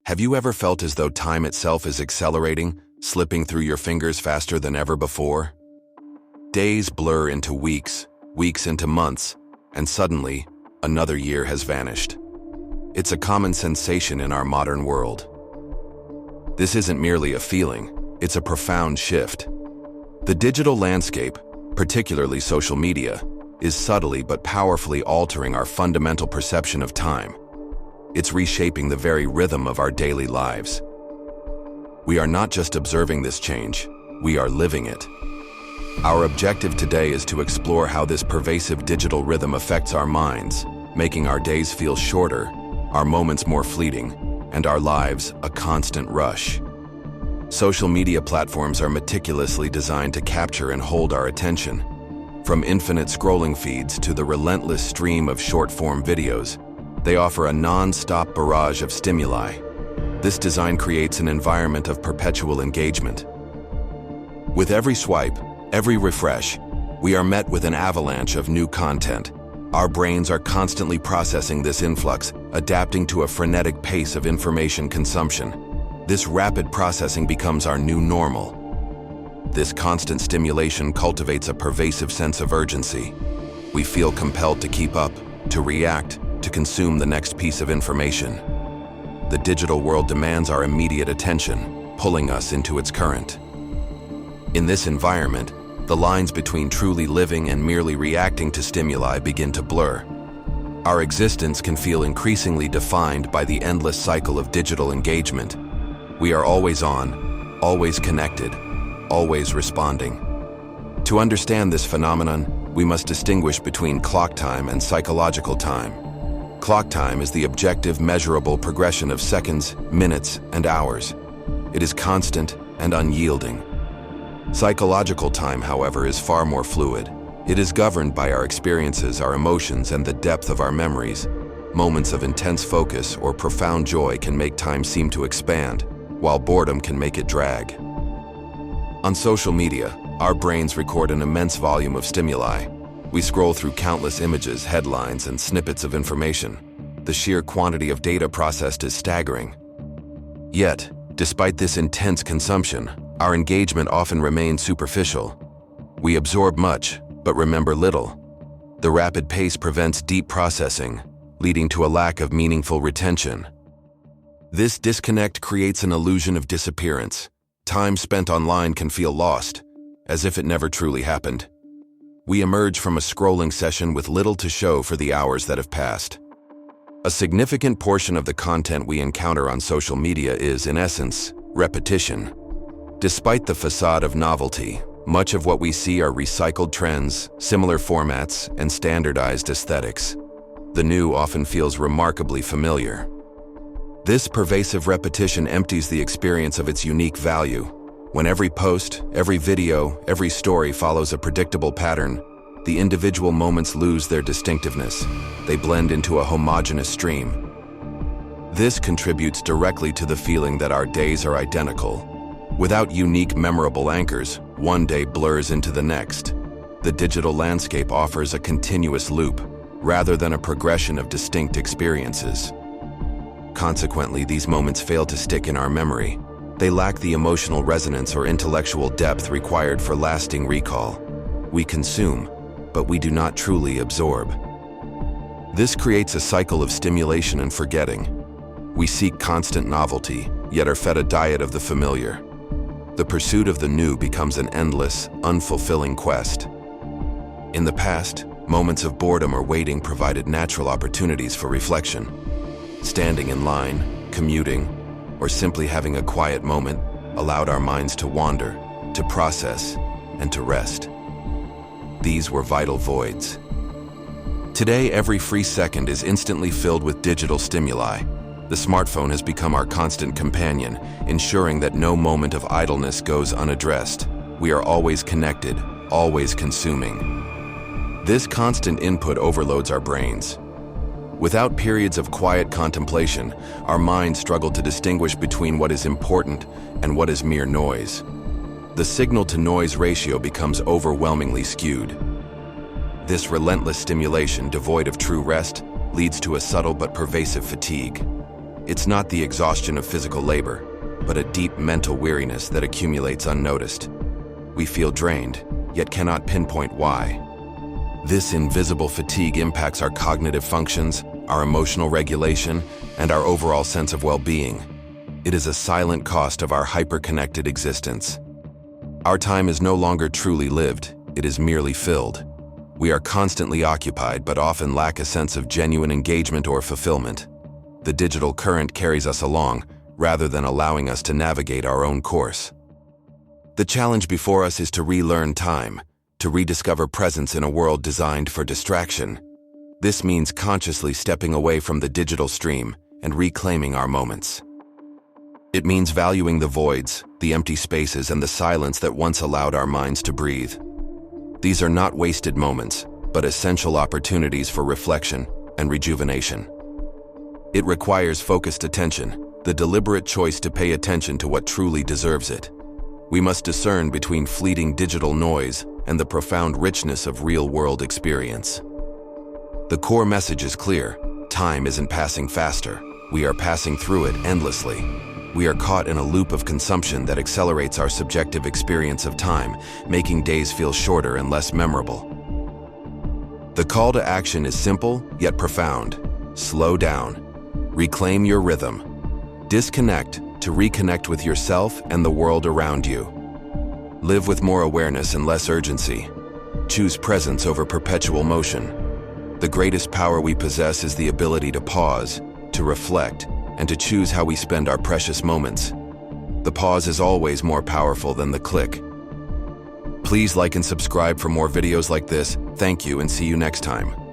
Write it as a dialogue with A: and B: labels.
A: Have you ever felt as though time itself is accelerating, slipping through your fingers faster than ever before? Days blur into weeks, weeks into months, and suddenly, another year has vanished. It's a common sensation in our modern world. This isn't merely a feeling, it's a profound shift. The digital landscape, particularly social media, is subtly but powerfully altering our fundamental perception of time. It's reshaping the very rhythm of our daily lives. We are not just observing this change, we are living it. Our objective today is to explore how this pervasive digital rhythm affects our minds, making our days feel shorter, our moments more fleeting, and our lives a constant rush. Social media platforms are meticulously designed to capture and hold our attention. From infinite scrolling feeds to the relentless stream of short-form videos, they offer a non-stop barrage of stimuli. This design creates an environment of perpetual engagement. With every swipe, every refresh, we are met with an avalanche of new content. Our brains are constantly processing this influx, adapting to a frenetic pace of information consumption. This rapid processing becomes our new normal. This constant stimulation cultivates a pervasive sense of urgency. We feel compelled to keep up, to react, to consume the next piece of information. The digital world demands our immediate attention, pulling us into its current. In this environment, the lines between truly living and merely reacting to stimuli begin to blur. Our existence can feel increasingly defined by the endless cycle of digital engagement. We are always on, always connected, always responding. To understand this phenomenon, we must distinguish between clock time and psychological time. Clock time is the objective, measurable progression of seconds, minutes, and hours. It is constant and unyielding. Psychological time, however, is far more fluid. It is governed by our experiences, our emotions, and the depth of our memories. Moments of intense focus or profound joy can make time seem to expand, while boredom can make it drag. On social media, our brains record an immense volume of stimuli. We scroll through countless images, headlines, and snippets of information. The sheer quantity of data processed is staggering. Yet, despite this intense consumption, our engagement often remains superficial. We absorb much, but remember little. The rapid pace prevents deep processing, leading to a lack of meaningful retention. This disconnect creates an illusion of disappearance. Time spent online can feel lost, as if it never truly happened. We emerge from a scrolling session with little to show for the hours that have passed. A significant portion of the content we encounter on social media is, in essence, repetition. Despite the facade of novelty, much of what we see are recycled trends, similar formats, and standardized aesthetics. The new often feels remarkably familiar. This pervasive repetition empties the experience of its unique value. When every post, every video, every story follows a predictable pattern, the individual moments lose their distinctiveness. They blend into a homogeneous stream. This contributes directly to the feeling that our days are identical. Without unique, memorable anchors, one day blurs into the next. The digital landscape offers a continuous loop, rather than a progression of distinct experiences. Consequently, these moments fail to stick in our memory. They lack the emotional resonance or intellectual depth required for lasting recall. We consume, but we do not truly absorb. This creates a cycle of stimulation and forgetting. We seek constant novelty, yet are fed a diet of the familiar. The pursuit of the new becomes an endless, unfulfilling quest. In the past, moments of boredom or waiting provided natural opportunities for reflection. Standing in line, commuting, or simply having a quiet moment allowed our minds to wander, to process, and to rest. These were vital voids. Today, every free second is instantly filled with digital stimuli. The smartphone has become our constant companion, ensuring that no moment of idleness goes unaddressed. We are always connected, always consuming. This constant input overloads our brains. Without periods of quiet contemplation, our minds struggle to distinguish between what is important and what is mere noise. The signal-to-noise ratio becomes overwhelmingly skewed. This relentless stimulation, devoid of true rest, leads to a subtle but pervasive fatigue. It's not the exhaustion of physical labor, but a deep mental weariness that accumulates unnoticed. We feel drained, yet cannot pinpoint why. This invisible fatigue impacts our cognitive functions, our emotional regulation, and our overall sense of well-being. It is a silent cost of our hyper-connected existence. Our time is no longer truly lived, it is merely filled. We are constantly occupied but often lack a sense of genuine engagement or fulfillment. The digital current carries us along, rather than allowing us to navigate our own course. The challenge before us is to relearn time, to rediscover presence in a world designed for distraction. This means consciously stepping away from the digital stream and reclaiming our moments. It means valuing the voids, the empty spaces, and the silence that once allowed our minds to breathe. These are not wasted moments, but essential opportunities for reflection and rejuvenation. It requires focused attention, the deliberate choice to pay attention to what truly deserves it. We must discern between fleeting digital noise and the profound richness of real-world experience. The core message is clear: time isn't passing faster. We are passing through it endlessly. We are caught in a loop of consumption that accelerates our subjective experience of time, making days feel shorter and less memorable. The call to action is simple, yet profound. Slow down. Reclaim your rhythm. Disconnect to reconnect with yourself and the world around you. Live with more awareness and less urgency. Choose presence over perpetual motion. The greatest power we possess is the ability to pause, to reflect, and to choose how we spend our precious moments. The pause is always more powerful than the click. Please like and subscribe for more videos like this. Thank you and see you next time.